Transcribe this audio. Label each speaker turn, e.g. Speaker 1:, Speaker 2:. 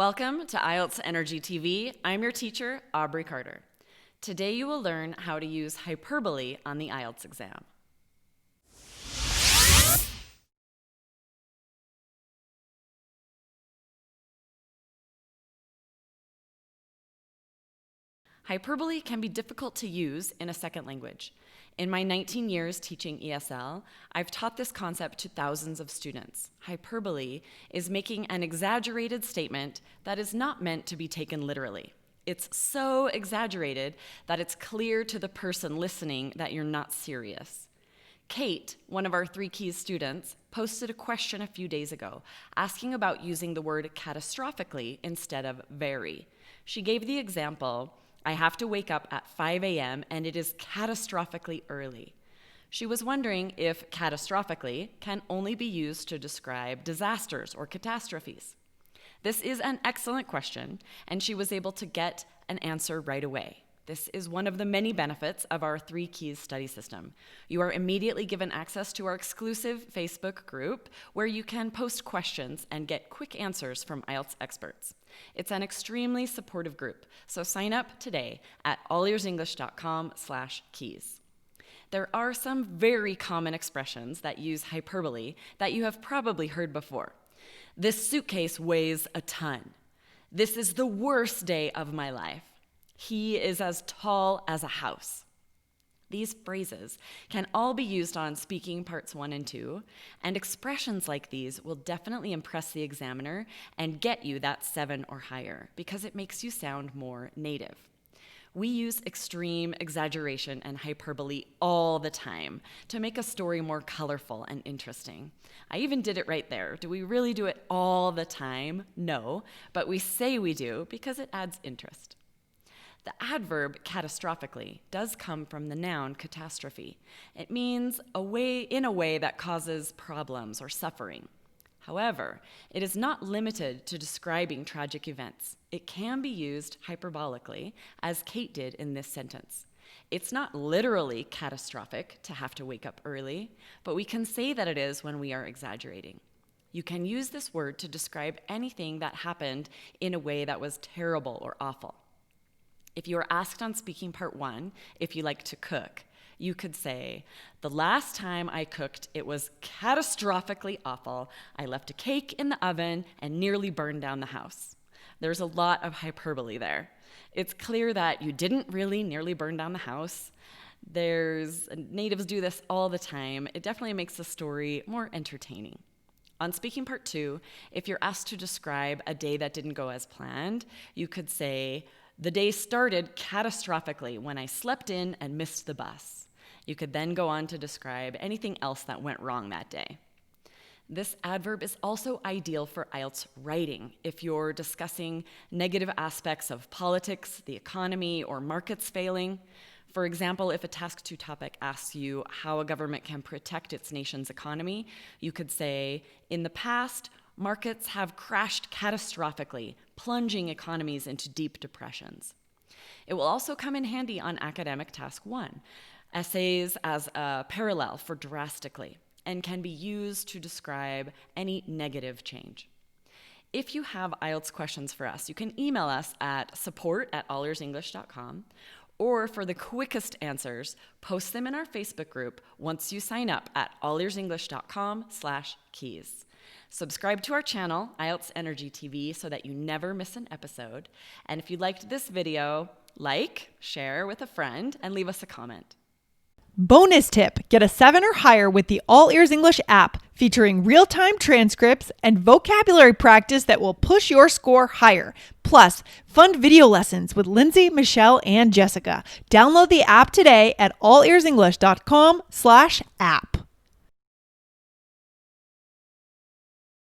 Speaker 1: Welcome to IELTS Energy TV. I'm your teacher, Aubrey Carter. Today you will learn how to use hyperbole on the IELTS exam. Hyperbole can be difficult to use in a second language. In my 19 years teaching ESL, I've taught this concept to thousands of students. Hyperbole is making an exaggerated statement that is not meant to be taken literally. It's so exaggerated that it's clear to the person listening that you're not serious. Kate, one of our 3 Keys students, posted a question a few days ago asking about using the word catastrophically instead of very. She gave the example, I have to wake up at 5 a.m. and it is catastrophically early. She was wondering if catastrophically can only be used to describe disasters or catastrophes. This is an excellent question, and she was able to get an answer right away. This is one of the many benefits of our 3 Keys study system. You are immediately given access to our exclusive Facebook group where you can post questions and get quick answers from IELTS experts. It's an extremely supportive group, so sign up today at allearsenglish.com/keys. There are some very common expressions that use hyperbole that you have probably heard before. This suitcase weighs a ton. This is the worst day of my life. He is as tall as a house. These phrases can all be used on speaking parts 1 and 2, and expressions like these will definitely impress the examiner and get you that 7 or higher because it makes you sound more native. We use extreme exaggeration and hyperbole all the time to make a story more colorful and interesting. I even did it right there. Do we really do it all the time? No, but we say we do because it adds interest. The adverb catastrophically does come from the noun catastrophe. It means in a way that causes problems or suffering. However, it is not limited to describing tragic events. It can be used hyperbolically, as Kate did in this sentence. It's not literally catastrophic to have to wake up early, but we can say that it is when we are exaggerating. You can use this word to describe anything that happened in a way that was terrible or awful. If you are asked on speaking part 1 if you like to cook, you could say, the last time I cooked, it was catastrophically awful. I left a cake in the oven and nearly burned down the house. There's a lot of hyperbole there. It's clear that you didn't really nearly burn down the house. Natives do this all the time. It definitely makes the story more entertaining. On speaking part 2, if you're asked to describe a day that didn't go as planned, you could say, the day started catastrophically when I slept in and missed the bus. You could then go on to describe anything else that went wrong that day. This adverb is also ideal for IELTS writing if you're discussing negative aspects of politics, the economy, or markets failing. For example, if a Task 2 topic asks you how a government can protect its nation's economy, you could say, in the past, markets have crashed catastrophically, plunging economies into deep depressions. It will also come in handy on academic task 1, essays as a parallel for drastically, and can be used to describe any negative change. If you have IELTS questions for us, you can email us at support@allearsenglish.com, or for the quickest answers, post them in our Facebook group once you sign up at allearsenglish.com/keys. Subscribe to our channel, IELTS Energy TV, so that you never miss an episode. And if you liked this video, like, share with a friend, and leave us a comment.
Speaker 2: Bonus tip, get a 7 or higher with the All Ears English app featuring real-time transcripts and vocabulary practice that will push your score higher. Plus, fun video lessons with Lindsay, Michelle, and Jessica. Download the app today at allearsenglish.com/app.